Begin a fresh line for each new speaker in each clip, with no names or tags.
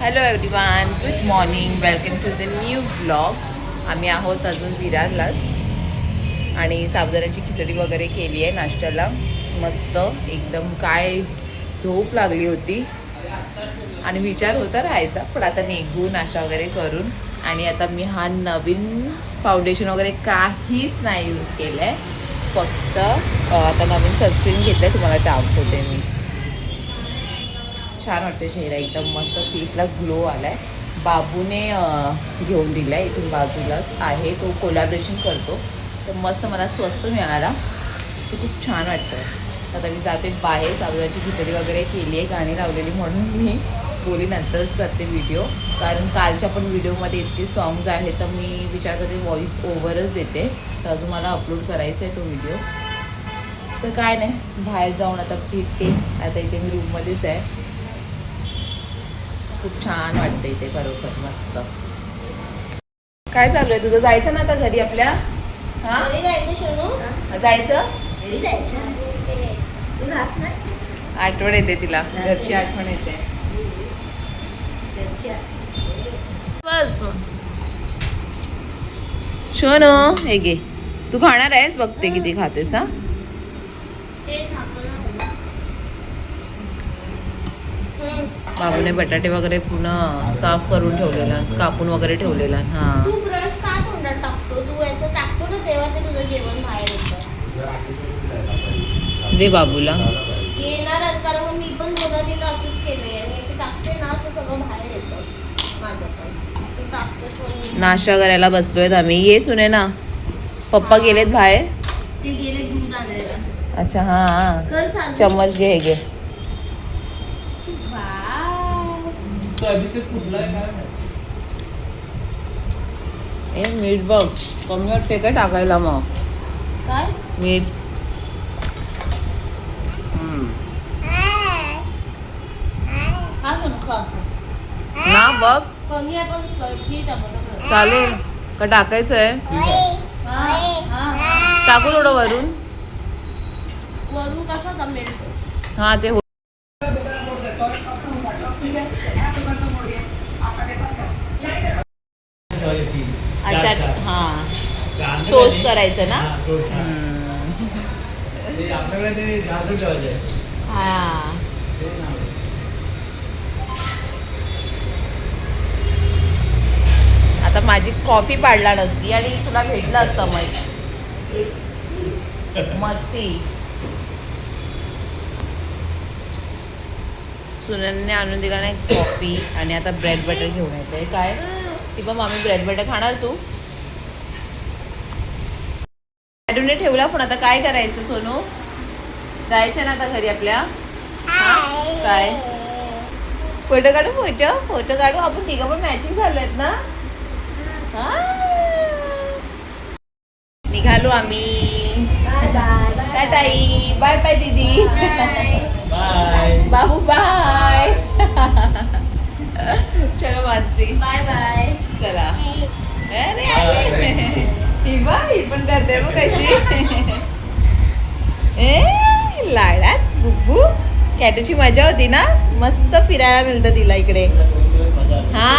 Hello everyone, good morning. Welcome to the new blog. आम्ही आहोत अजून विरारलाच आणि साबुदाण्याची खिचडी वगैरे केली आहे नाश्त्याला. मस्त एकदम. काय झोप लागली होती आणि विचार होता राहायचा, पण आता निघू नाश्ता वगैरे करून. आणि आता मी हा नवीन फाउंडेशन वगैरे काहीच नाही यूज केलं आहे. फक्त आता नवीन सनस्क्रीन घेतलं आहे, तुम्हाला दाखवते मी. छान वाटते चेहरा, एकदम मस्त. फेसला ग्लो आला आहे. बाबूने घेऊन दिला आहे, इथून बाजूलाच आहे, तो कोलॅबरेशन करतो. तर मस्त मला स्वस्त मिळाला, तो खूप छान वाटतं. आता मी जाते बाहेर. साबुदाण्याची खिचडी वगैरे केली आहे, गाणी लावलेली, म्हणून मी बोली नंतरच करते व्हिडिओ. कारण कालच्या पण व्हिडिओमध्ये इतके सॉंग्स आहेत, तर मी विचार करते व्हॉइस ओव्हरच देते. तर अजून मला अपलोड करायचा आहे तो व्हिडिओ. तर काय नाही, बाहेर जाऊन आता फिरते. आता इथे मी रूममध्येच आहे. खूप छान वाटतं इथे, खरोखर मस्त. काय चालू आहे तुझं? जायचं ना आता घरी आपल्या? हा, जायचं. आठवण येते तिला, घरची आठवण येते. बस शोनो, हे घे. तू खाणार आहेस? बघते किती खातेस. हा, बाबूने बटाटे वगैरे पूर्ण साफ करून ठेवलेला, कापून वगैरे ठेवलेला. हा,
तू ब्रश का तोंडात टाकतो? तू असं टाकतो ना तेव्हा ते तुझं जेवण बाहेर येतं.
दे बाबूला.
येणारच, कारण मग मी पण बघा तिथं असंच केलंय. आणि असे टाकते ना तर सगळं बाहेर येतं माझं पण. तू टाकतो.
नाश्ता करायला बसलोय आम्ही. ये सुने ना, पप्पा गेलेत बाहेर.
ते गेले दूध आणायला.
अच्छा, हा,
कर चालू.
चम्मच घे, हे घे. ए मीठ बघ कमी वाटते काय टाकायला? मग
काय
मीठ.
हा सांग खा.
ना बघ,
कमी आहे पण ठीक आहे.
चालेल का? टाकायचं आहे?
हा हा
टाकू थोडं वरून.
वरून कसं जमेल?
हा, ते अच्छा, हा, टोस्ट करायचं ना. हा, आता माझी कॉफी पाडला नसती आणि तुला भेटलं असतं मग मस्ती. सुननने आणून दिला नाही कॉफी आणि आता ब्रेड बटर घेऊन येते. काय ती पण मामी ब्रेड बटर खाणार? तू डॅडूने ठेवला पण आता काय करायचं सोनू? जायचं ना आता घरी आपल्या? काय फोटो काढू? फोटो काढू आपण. तिघं पण मॅचिंग झालो आहेत ना. निघालो आम्ही. टाटाई, बाय बाय दीदी. बाबू बाय. चलो मानसी,
बाय बाय.
चला. अरे ही बा, ही पण करते मग कशी. लाडात बुब्बू. कॅटूची मजा होती ना, मस्त फिरायला मिळतं तिला इकडे. हा,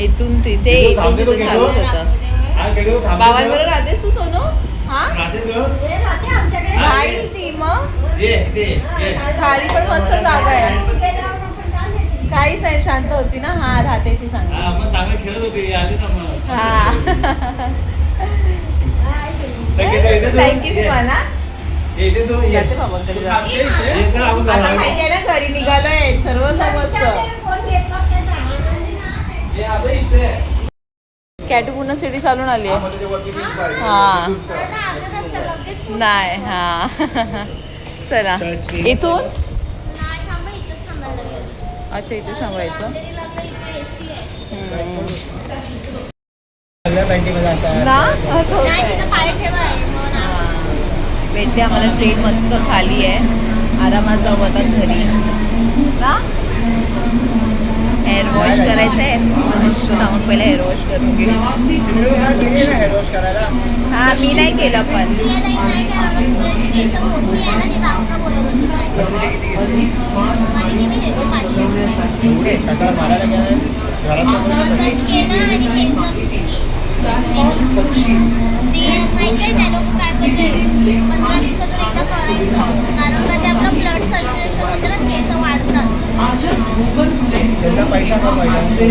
इथून तिथे, इथून तिथे चालूच होतं. बाबांबरोबर राहतेस तू सोनू? हा, राहील ती मग. खाली पण मस्त जागा आहे, काहीच नाही, शांत होती ना. हा, राहते ती चांगली. हा, थँक्यू म्हणा. जाते बाबांकडे जाते. आता माहिती आहे ना, घरी निघालोय, सर्व समजतं. कॅटू पूर्ण सिटी चालून आली आहे. हा, नाही. हा, चला इथून. अच्छा, इथे सांगायचं ना. असं भेटते आम्हाला. ट्रेन मस्त खाली आहे, आरामात जाऊ आता घरी ना. हेअर वॉश करायचं आहे, जाऊन पहिले हेअर वॉश करून घे. हा, मी नाही केलं पण.
ओके कशाला मारायला गेलं
मसाज केला आणि केस धुतली. ते माहिती आहे त्या लोक काय करते 15 दिवसातून एकदा करायचं कारण का ते आपलं ब्लड सर्क्युलेशन होतं ना केस वाढतात.
त्यांना पैसा का पाहिजे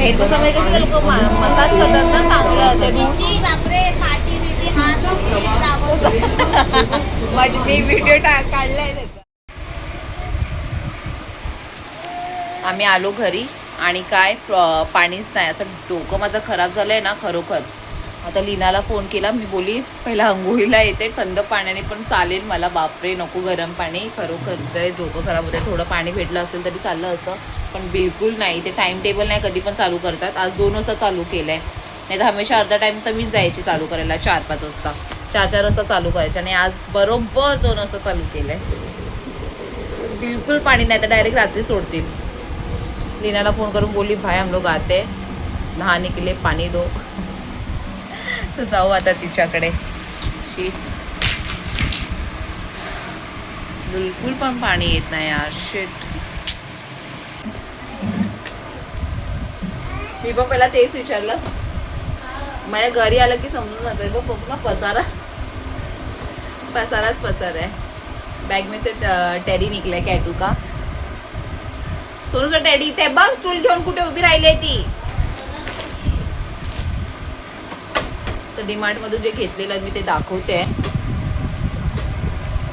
हे कसं माहिती का लोक मसाज करतात ना चांगलं असेल.
किती बापरे पाटी बिटी हात लावत
माझी मी व्हिडिओ काढलाय त्याचा. आम्ही आलो घरी आणि काय पाणीच नाही. असं डोकं माझं खराब झालंय ना खरोखर. आता लीनाला फोन केला. मी बोली पहिला अंघोळीला येते थंड पाण्याने पण चालेल मला. बापरे नको गरम पाणी. खरोखर डोकं खराब होते. थोडं पाणी भेटलं असेल तरी चाललं असं पण बिलकुल नाही. ते टाईम टेबल नाही कधी पण चालू करतात. आज 2 वाजता चालू केलं आहे. नाही तर हमेशा अर्धा टाईम तर मीच जायची चालू करायला 4-5 वाजता. 4-4 वाजता चालू करायचे आणि आज बरोबर 2 वाजता चालू केलं आहे. बिलकुल पाणी नाही तर डायरेक्ट रात्री सोडतील. लीनाला फोन करून बोली भाई हम लोग आते नहाने के लिए पानी दो. तर जाऊ आता तिच्याकडे. बिलकुल पण पाणी येत नाही यार. शिट. मी पण पहिला तेच विचारलं. माझ्या घरी आलं की समजून जातं बघ पूर्ण पसारा पसाराच पसार आहे. बॅग में से टेडी निकलाय कॅटू का. सोनूचा टेडी ते बघ स्टूल घेऊन कुठे उभी राहिली आहे ती. तर डीमार्ट मधून जे घेतलेलं मी ते दाखवते.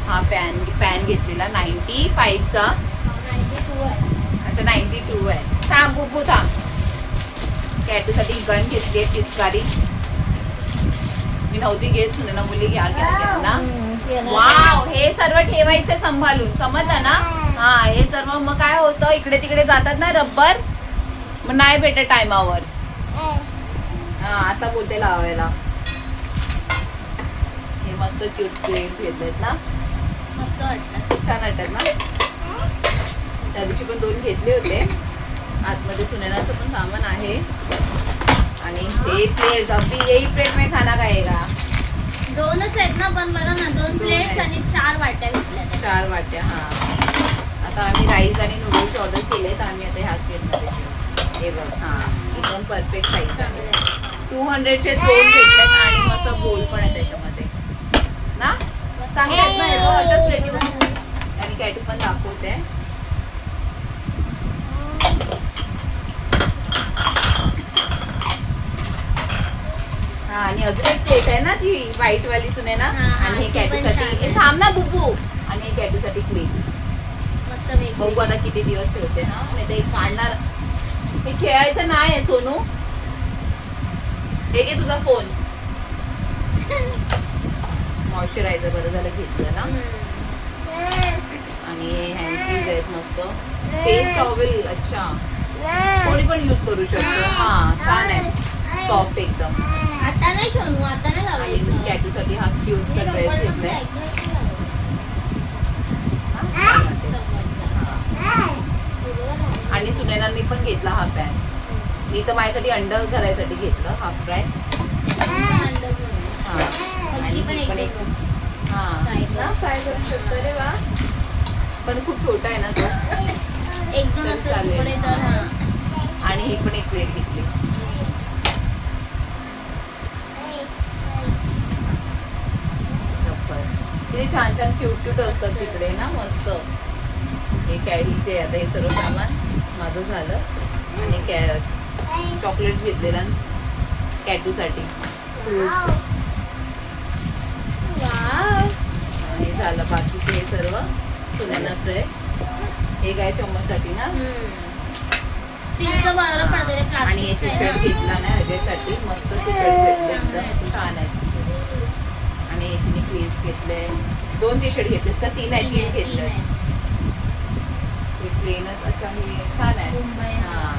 हा पॅन घेतलेला 95चा. अच्छा 92 आहे. थांब बुबू थांब. कॅटूसाठी गन घेतली आहे पिचकारी. मी नव्हती घेत ना मुली घ्या ना. वाव हे सर्व ठेवायचं सांभाळून समजलं ना. हा हे सर्व मग काय होतं इकडे तिकडे जातात ना रब्बर मग नाही भेटत टायमावर. हा आता बोलते लावायला. हे मस्त क्यूट प्लेट्स घेतलेत ना.
मस्त वाटतं.
छान वाटतात ना. त्या दिवशी पण 2 घेतले होते. आतमध्ये सुनेनाचं पण सामान आहे. आणि हे प्लेट्स अभी यही प्लेट में खाना खाएगा.
2च आहेत ना पण बघा ना 2 प्लेट्स आणि 4 वाट्या घेतल्या.
4 वाट्या. हा आता आम्ही राईस आणि नूडल्स ऑर्डर केले तर आम्ही आता ह्याच प्लेटमध्ये घेऊ. हे बघ हा एकदम परफेक्ट साईज आहे. 200चे 2 घेतलेत आणि मस्त बोल पण आहे त्याच्यामध्ये ना. चांगले आहेत ना हे बघ अशाच प्लेटी. आणि कॅटू पण दाखवते. हा आणि अजून एक प्लेट आहे ना ती व्हाईट वाली सुने ना. आणि हे कॅटूसाठी थांब ना बुबू. आणि हे कॅटूसाठी प्लेट्स
मस्त वेगळी.
बघू आता किती दिवस ठेवते. हा नाही तर एक काढणार. हे खेळायचं नाही आहे सोनू. हे घे तुझा फोन. मॉइश्चरायझर बरं झालं घेतलं ना. आणि हँडशीज आहेत मस्त. Face towel. अच्छा कोणी पण यूज करू शकतो. हा छान आहे सॉफ्ट एकदम.
आता नाही सोनू आता नाही
आणि
लावायचं.
कॅटूसाठी हा क्यूटचा ड्रेस घेतलाय. आणि सुनैनांनी पण घेतला हा पॅन. मी तर माझ्यासाठी अंडर करायसाठी घेतलं हाफ फ्राय. हा आणि
पण
ही पण एक हा ना फ्राय करू शकतो. रे वा पण खूप छोटा आहे ना तो.
एकदम
तर
असं
चालेल.
तुकडे तर हा.
आणि ही पण एक प्लेट घेतली. किती छान छान क्यूट क्यूट असतात तिकडे ना मस्त. हे कॅडीचे आता हे सर्व सामान माझं झालं. आणि चॉकलेट घेतलेला कॅटूसाठी. आणि झालं बाकीचे हे सर्व सुनेनाचं आहे. हे काय चम्मचसाठी ना.
स्टीलचं बरं पडतं रे.
आणि हे टी शर्ट घेतला ना ह्याच्यासाठी. मस्त टी शर्ट घेतले एकदम छान आहे. आणि तिने क्रीज घेतले. 2 टी शर्ट घेतलेस का 3 आहे. 3 घेतले. प्लेनच. अच्छा हे छान आहे. हा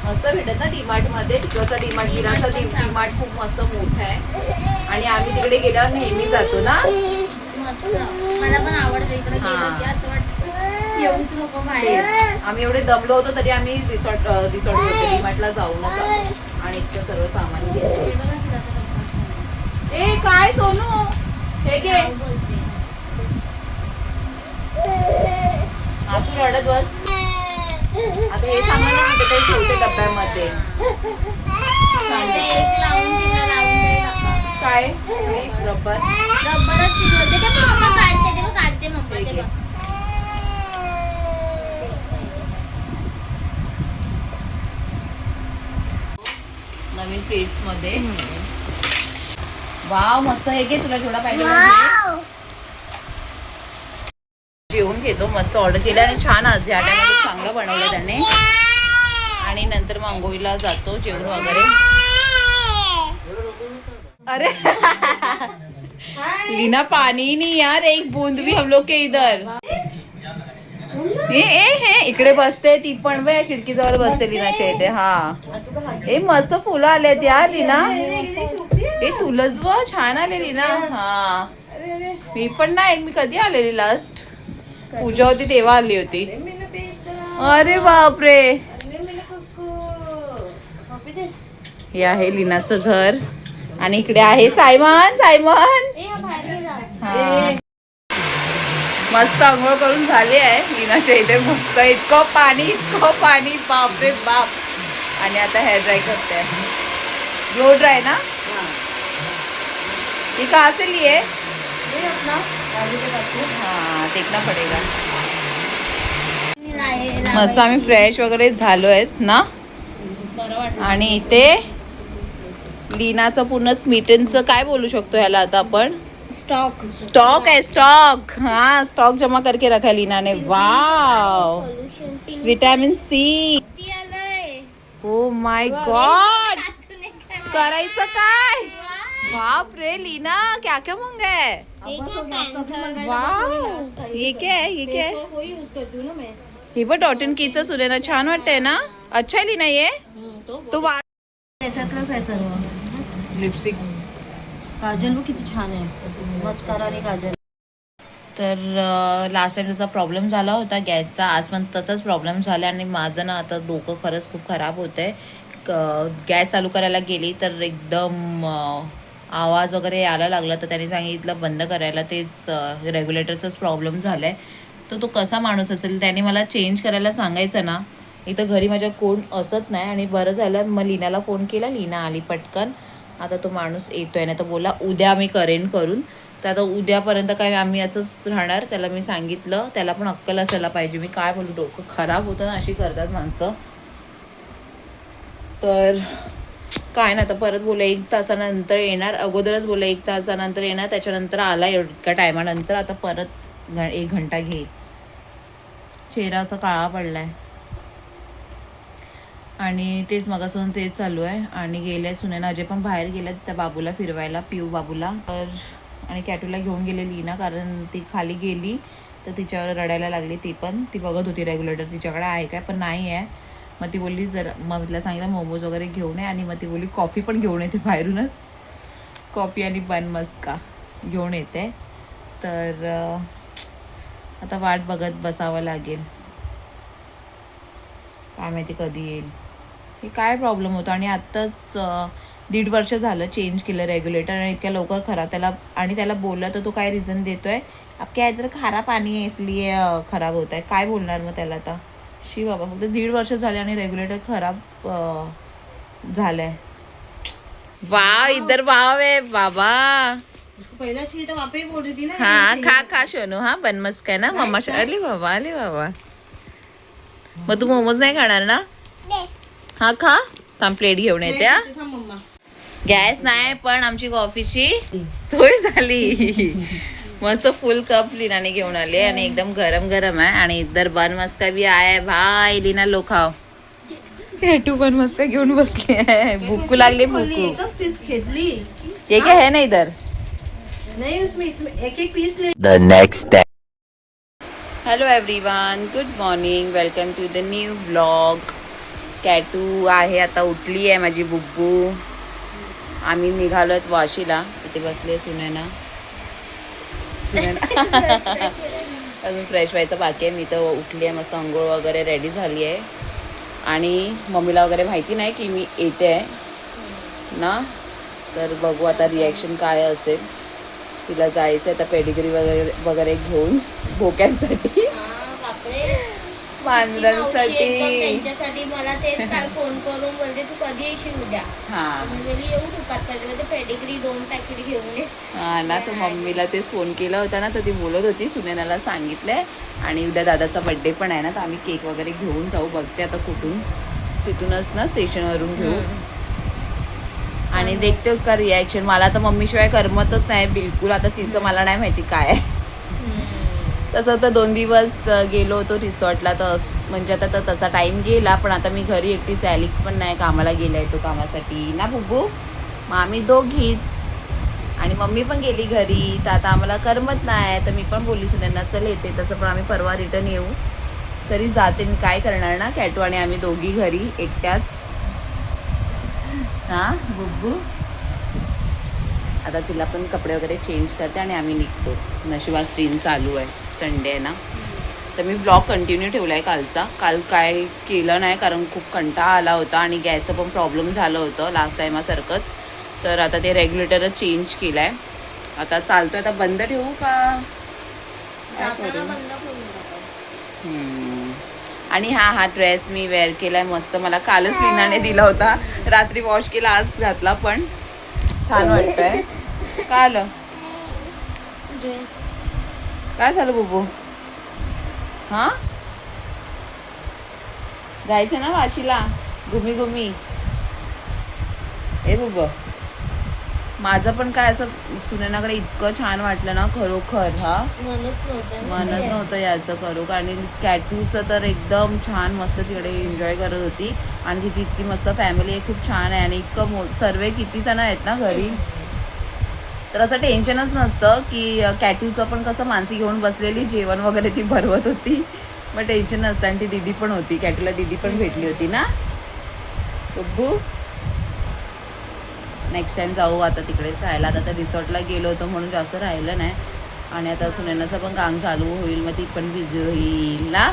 मस्त भेटत ना डीमार्ट मध्ये. तिकडचा डीमार्ट विराचा डीमार्ट खूप मस्त मोठा आहे. आणि आम्ही तिकडे गेल्यावर नेहमी जातो ना.
मस्त मला पण आवडतं इकडे गेलं की असं वाटतं येऊच नको बाहेर.
आम्ही एवढे दमलो होतो तरी आम्ही रिसॉर्ट होतो डीमार्टला जाऊनच आलो. आणि इतकं सर्व सामान घेतलं.
हे बघा तुला तर पप्पा.
ए काय सोनू हे घे.
बोलते
चालत बस. आता हे सांगा ना कुठे तरी ठेवते डब्यामध्ये.
लावून दे बाबा.
काय रबर
रबरच चिकवते ते मम्मा काढते ते काढते मम्मा ते बघ.
नवीन प्लेट मध्ये. वाव मस्त. हे घे तुला जेवढा पाहिजे ना घे. जेवून घेतो. मस्त ऑर्डर केलं आणि छान आज या टायमाला चांगलं बनवलं त्याने. आणि नंतर मग अंघोळीला जातो जेवण वगैरे. अरे लीना पानी नहीं यार एक बूंद भी हम लोग के इधर. हे इकडे बसते ती पण बे खिडकीजवळ बसते लीनाच्या इथे. हा ए मस्त फुलं आलेत यार लीना. हे तुलच व छान आले लीना. हा मी पण नाही. मी कधी आलेली लास्ट पूजा होती तेव्हा आली होती. अरे बापरे. हे आहे लीनाचं घर आणि इकडे आहे सायमन. सायमन हा. मस्त आंघोळ करून झाली आहे लीनाच्या इथे. मस्त इतकं पाणी बापरे बाप. आणि आता हेअर ड्राय करते. ब्लो ड्राय ना. ये कहाँ से लिए? हाँ देखना पडेगा. मस्त आम्ही फ्रेश वगैरे झालो आहेत ना. आणि इथे लीनाचं पूर्ण स्मिटनचं काय बोलू शकतो ह्याला आता आपण. स्टॉक है स्टॉक. हाँ स्टॉक जमा करके रखा लीना ने. Wow vitamin C. Oh my god. करायचं काय. बाप रे लीना क्या क्या मंगा है. वाव ये क्या है. ये क्या है. हे पण डॉटन कीचं सुने ना छान वाटतंय ना. अच्छा आहे लीना ये. तो
त्याच्यातलंच आहे सर्व.
लिपस्टिक्स
काजल बघ किती छान आहे. मस्कारा आणि काजल.
तर लास्ट टाइम त्याचा प्रॉब्लेम झाला होता गॅसचा. आज पण तसाच प्रॉब्लेम झाला आणि माझं ना आता डोकं खरंच खूप खराब होतं आहे. गॅस चालू करायला गेली तर एकदम आवाज वगैरे यायला लागला. तर त्याने सांगितलं बंद करायला. तेच रेग्युलेटरचाच प्रॉब्लेम झाला आहे. तर तो कसा माणूस असेल. त्याने मला चेंज करायला सांगायचं ना. इथं घरी माझ्या कोण असत नाही. आणि बरं झालं मग लीनाला फोन केला. लीना आली पटकन. आता तो माणूस येतोय ना. तर बोला उद्या मी करेन करून. तर आता उद्यापर्यंत काय आम्ही असंच राहणार. त्याला मी सांगितलं. त्याला पण अक्कल असायला पाहिजे. मी काय बोलू डोकं खराब होतं ना. अशी करतात माणसं. तर काय ना आता परत बोला 1 तासानंतर येणार. अगोदरच बोला 1 तासानंतर येणार. त्याच्यानंतर आला एवढ्या टायमानंतर. आता परत 1 घंटा घेईल. चेहरा असा काळा पडलाय. आणि तेच मगासून तेच चालू आहे. आणि गेले सुनेना अजय पण बाहेर गेल्यात त्या बाबूला फिरवायला. पिऊ बाबूला. तर आणि कॅटूला घेऊन गेलेली ना. कारण ती खाली गेली तर तिच्यावर रडायला लागली. ती पण ती बघत होती रेग्युलेटर तिच्याकडे आहे काय पण नाही आहे. मग ती बोलली जर मग तिला सांगितलं मोमोज वगैरे घेऊन ये. आणि मग ती बोलली कॉफी पण घेऊन येते बाहेरूनच. कॉफी आणि बन मस्का घेऊन येते. तर आता वाट बघत बसावं लागेल. काय माहिती कधी येईल. हे काय प्रॉब्लेम होतो. आणि आत्ताच 1.5 वर्ष झालं चेंज केलं रेग्युलेटर. आणि इतक्या लवकर खराब. त्याला बोललं तर तो काय रिझन देतोय. अब क्या इधर खारा पाणी आहे इसलिए खराब होत आहे. काय बोलणार मग त्याला आता. शी बाबा फक्त 1.5 वर्ष झाले आणि रेग्युलेटर खराब झालंय. वाव इधर वाव आहे बाबा.
पहिला चीज तर वापही बोल रही थी ना.
हा खा सोनू. हा बनमस काय ना मम्मा. आली बाबा. मग तू मोमोज नाही खाणार ना. हा खा. थांब प्लेट घेऊन येते. गॅस नाही पण आमची कॉफीची सोय झाली. मस्त फुल कप लीनाने घेऊन आले. आणि एकदम गरम गरम आहे. आणि इधर बन मस्का भी आहे भाई. लीना लो खाओ. हेटू बन मस्का घेऊन बसली आहे. भूकू लागली भूकू. ये क्या है ना इधर.
नहीं उसमें एक पीस ले.
The next day.
Hello everyone. Good morning. Welcome to the new blog. कॅटू आहे आता उठली आहे माझी बुब्बू. आम्ही निघालोत वाशीला. इथे बसले सुनेना. अजून फ्रेश व्हायचं बाकी आहे. मी तर उठली आहे मस्त अंघोळ वगैरे रेडी झाली आहे. आणि मम्मीला वगैरे माहिती नाही की मी येते आहे ना. तर बघू आता रिॲक्शन काय असेल. तिला जायचं आहे आता पेडिग्री वगैरे घेऊन भोक्यांसाठी. मांजरांसाठी.
एकदम त्यांच्यासाठी मला तेच काल फोन करून बोलते तू कधी येशील उद्या.
हा
मी बोलली येऊ दुपारपर्यंत. पेडिग्री 2 पॅकेट घेऊन ये.
हा ना, तो मम्मीला तेच फोन केला होता ना, तर ती बोलत होती सुनेनाला सांगितलंय. आणि उद्या दादाचा बर्थडे पण आहे ना, तर आम्ही केक वगैरे घेऊन जाऊ. बघते आता कुठून, तिथूनच ना स्टेशनवरून घेऊ. आणि देखते उसका रिॲक्शन. मला तर मम्मीशिवाय करमतच नाही बिलकुल. आता तिचं मला नाही माहिती काय आहे. तसं तर 2 दिवस गेलो होतो रिसॉर्टला, तर म्हणजे आता तर त्याचा टाईम गेला. पण आता मी घरी एकटीच, ॲलिक्स पण नाही, कामाला गेला आहे तो कामासाठी ना बुब्बू. मग आम्ही दोघीच आणि मम्मी पण गेली घरी. तर आता आम्हाला करमत नाही. तर मी पण बोलली सुनेंना चल येते. तसं पण आम्ही परवा रिटर्न येऊ. तरी जाते मी, काय करणार ना. कॅटू आणि आम्ही दोघी घरी एकट्याच. हां बुब्बू. आता तिला पण कपडे वगैरे चेंज करते आणि आम्ही निघतो. नशिबात स्ट्रीम चालू आहे, संडे आहे ना. तर मी ब्लॉग कंटिन्यू ठेवला आहे कालचा. काल काय केलं नाही कारण खूप कंटाळा आला होता आणि गॅसचं पण प्रॉब्लेम झालं होतं लास्ट टायमासारखंच. तर आता ते रेग्युलेटरच चेंज केलं आहे. आता चालतो. आता बंद ठेवू का काय
जाताना
करू?
बंद करून टाका.
आणि हा ड्रेस मी वेअर केलाय मस्त. मला कालच लीनाने दिला होता, रात्री वॉश केला, आज घातला. पण छान वाटतंय. काय आलं?
ड्रेस
काय झालं बुबू? हां जायचं ना वाशीला घुमी. ए बुबू, माझं पण काय असं सुनेनाकडे इतकं छान वाटलं ना खरोखर. हा मनच नव्हतं यायचं खरोखर. आणि कॅटूचं तर एकदम छान मस्त तिकडे एन्जॉय करत होती. आणि तिची इतकी मस्त फॅमिली आहे, खूप छान आहे. आणि इतकं सर्व किती जण आहेत ना घरी, तर असं टेन्शनच नसतं की कॅटूचं पण कसं मानसी घेऊन बसलेली, जेवण वगैरे ती भरवत होती, मग टेन्शन नसतं. आणि ती दीदी पण होती, कॅटूला दीदी पण भेटली होती ना बब्बू. नेक्स्ट टाइम जाऊ आता तिकडेच राहायला. आता रिसॉर्टला गेलो होतो म्हणून जास्त राहिलं नाही. आणि आता सुनेनाचं पण काम चालू होईल, मग ती पण बिझी होईल ना.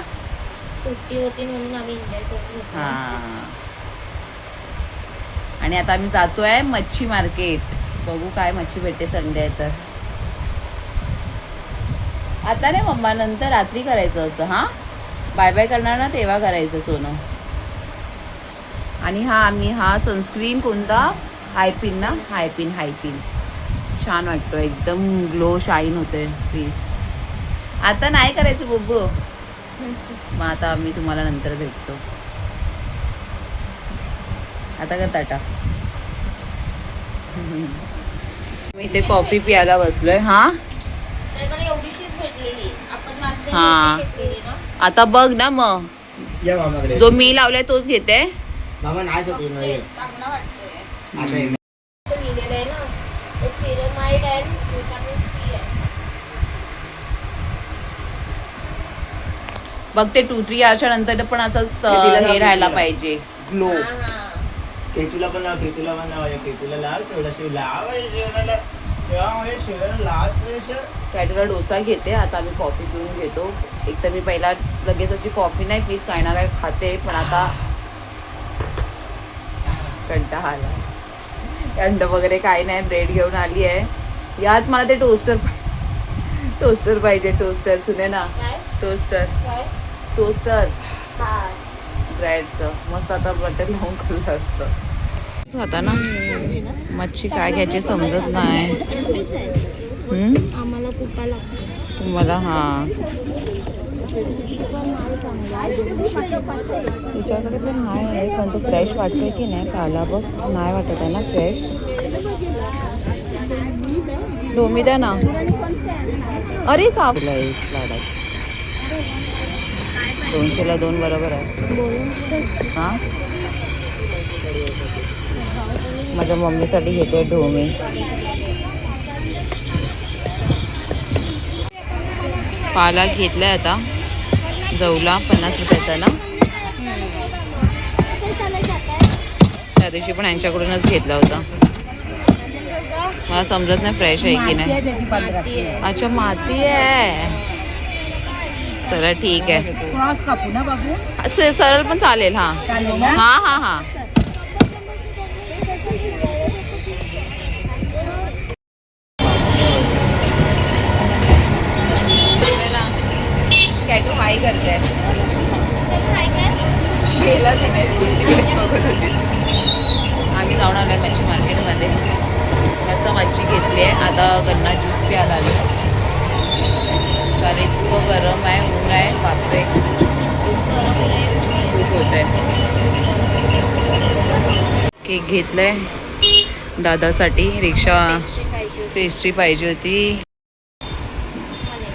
सुट्टी होती म्हणून आम्ही एन्जॉय करून घेतलं.
हां. आणि आता आम्ही जातोय मच्छी मार्केट. बघू काय मच्छी भेटते. संडे आहे तर. आता नाही मम्मा, नंतर रात्री करायचं असं. हां बाय बाय करणार ना तेव्हा करायचं सोनं. आणि आम्ही सनस्क्रीन कोणता, हायपिन ना, हायपिन छान वाटतो. एकदम ग्लो शाईन होते फेस. आता नाही करायचं बुब्बू. मग आता आम्ही तुम्हाला नंतर भेटतो. आता कर टाटा. मी इथे कॉफी प्यायला बसलोय. हा
त्याकडे एवढीशीच भेटलेली. आपण लास्ट
हा.
टाइम भेटलेली ना.
आता बघ ना मग,
या मामाकडे.
जो मी लावलाय तोच घेते.
मामा नाही सर पूर्ण
ते चांगला वाटतोय.
आता हे
ते लिहिलेलं आहे ना, ते सिरमाइड अँड व्हिटॅमिन सी आहे.
बघ ते 2-3 याच्या नंतर पण असंच
तिला
हे
लाव,
राहायला
तिला.
पाहिजे, ग्लो.
हा.
केतूला पण लाव, केतूला पण लाव, केतूला लाव, तेवढा शिव लाव, शिवला तेव्हा शिवला लाव.
कॅटूला डोसा घेते. आता आम्ही कॉफी पिऊन घेतो. एक तर मी पहिला लगेच अशी कॉफी नाही पीत, काही ना काही खाते. पण आता कंटाळा आला. अंड वगैरे काही नाही, ब्रेड घेऊन आली आहे. यात मला ते टोस्टर पाहिजे. टोस्टर सुने ना,
काय काय
टोस्टर
हा.
ब्रेडचं मस्त. आता बटर लावून खाल्लं असतं. आता ना मच्छी काय घ्यायची समजत नाही.
आम्हाला कुपा लागतो.
तुम्हाला तुझ्याकडे पण आहे, पण तो फ्रेश वाटतोय की नाही पाला बघ. नाही वाटत आहे ना फ्रेश. डोमी द्या ना. अरे चापला एक लाडात 200ला 2 बरोबर आहे. हां माझ्या मम्मीसाठी घेते ढोमी. पाला घेतलाय आता जवला 50 रुपयाचा ना. त्या दिवशी पण यांच्याकडूनच घेतला होता. मला समजत नाही फ्रेश आहे की नाही. अच्छा माती आहे. चला ठीक आहे.
क्रॉस कापू ना बाबू.
सरळ पण चालेल. हां हां हां हां. कॅटू हाय करते. गेला तिने तिकडे बघत होती. आम्ही जाऊन आलोय मच्छी मार्केटमध्ये. मस्त मच्छी घेतली आहे. आता गन्ना ज्यूस प्यायला आलो. कारण इतकं गरम आहे, ऊन आहे, बापरे खूप होत आहे. केक घेतलाय दादासाठी. रिक्षा पेस्ट्री पाहिजे होती.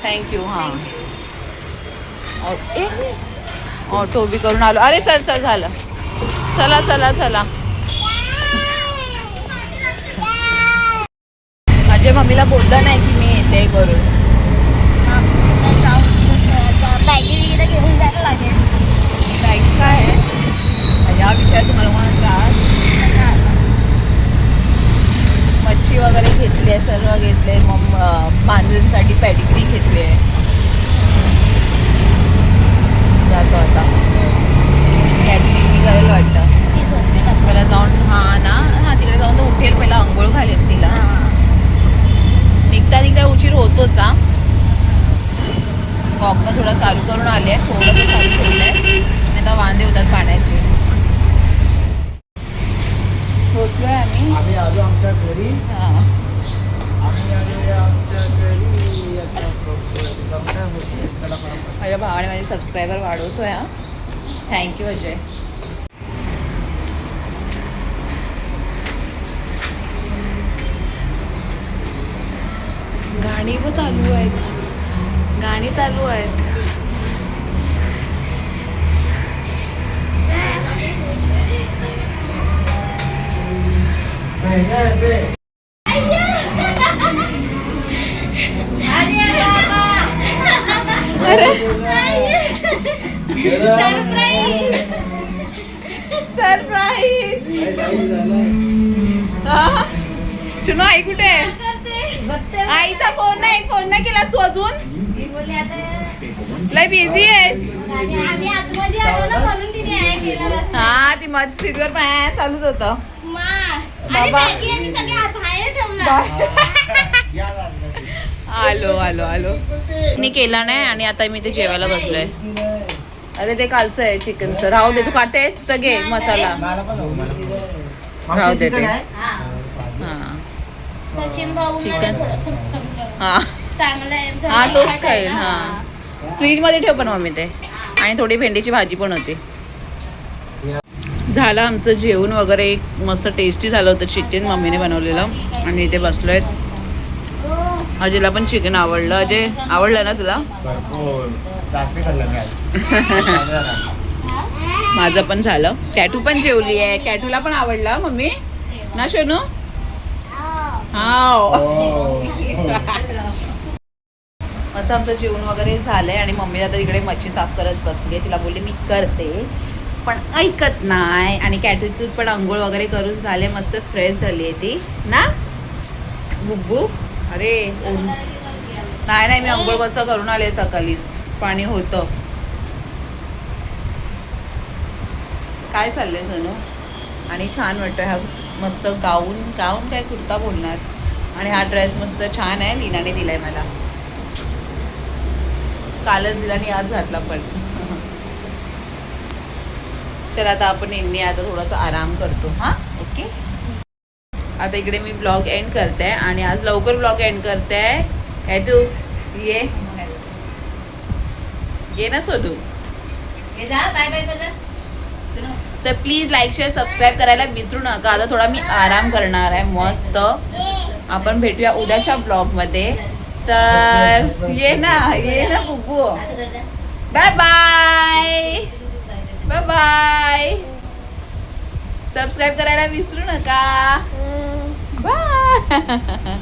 थँक्यू. हां ऑटो बी करून आलो. अरे चल चल झालं. चला चला चला. माझ्या मम्मीला बोललं नाही की मी येते करून.
बॅगी वगैरे घेऊन जायला लागेल.
बॅग काय आहे या विचार तुम्हाला कोणा त्रास. मच्छी वगैरे घेतली आहे, सर्व घेतले. मग मांजरींसाठी पॅडिग्री घेतली आहे. जातो आता. कॅटलिंग करायला वाटतं.
ती झोपली का?
पहिला जाऊन तिकडे जाऊन तो उठेल. पहिला अंघोळ घालेल तिला. निघता उशीर होतोच. वॉकनं थोडा चालू करून आले. थोडं ते चालू ठेवलं आहे. नाही तर वांदे होतात पाण्याचे. पोचलो आहे आम्ही
आलो आमच्या घरी.
हां.
आम्ही आलो आमच्या घरी. चला
माझ्या भावाने माझे सबस्क्रायबर वाढवतोय. थँक्यू अजय. गाणी पण चालू आहेत. गाणी चालू आहेत. सरप्राईज. शुनू आई कुठे आहे? आईचा फोन नाही केला तू अजून. लय बिझी आहेस. हा ती मध स्ट्रीटवर पण चालूच होतं. आलो मी केला नाही आणि आता मी ते जेवायला बसलोय. अरे ते कालचं आहे चिकनचं. राहू दे. तू काटे तर घे मसाला. राहू दे ते. हां
सचिन भाऊ
चिकन.
चांगलं आहे.
हा तोच खाईल. हां फ्रीजमध्ये ठेव पण मम्मी ते. आणि थोडी भेंडीची भाजी पण होती. झालं आमचं जेवण वगैरे. मस्त टेस्टी झालं होतं चिकन मम्मीने बनवलेलं. आणि इथे बसलोय. अजयला पण चिकन आवडलं. अजय आवडलं ना तुला? माझं पण झालं. कॅटू पण जेवली आहे. कॅटूला पण आवडला मम्मी ना शोनू. हा असं आमचं जेवण वगैरे झालंय. आणि मम्मी आता इकडे मच्छी साफ करत बसली. तिला बोलली मी करते पण ऐकत नाही. आणि कॅटूची पण आंघोळ वगैरे करून झाले. मस्त फ्रेश झाली आहे ती ना बुब्बू. अरे नाही मी आंघोळ मस्त करून आले सकाळीच. पाणी होतं. काय चाललंय सोनू? आणि छान वाटतं हा मस्त गाऊन काय कुर्ता बोलणार. आणि हा ड्रेस मस्त छान आहे. लीनाने दिलाय मला. कालच दिला आणि आज घातला पण. चला आता आपण आता थोडासा आराम करतो. हां ओके. आता इकडे मी ब्लॉग एंड करते. आणि आज लवकर ब्लॉग एंड करते. काय तू ये ना सोनू. तर प्लीज लाईक शेअर सबस्क्राईब करायला विसरू नका. आता थोडा मी आराम करणार आहे मस्त. आपण भेटूया उद्याच्या ब्लॉगमध्ये. तर ये ना बुब्बू. Bye bye. Bye bye. Subscribe करायला विसरू नका. बाय.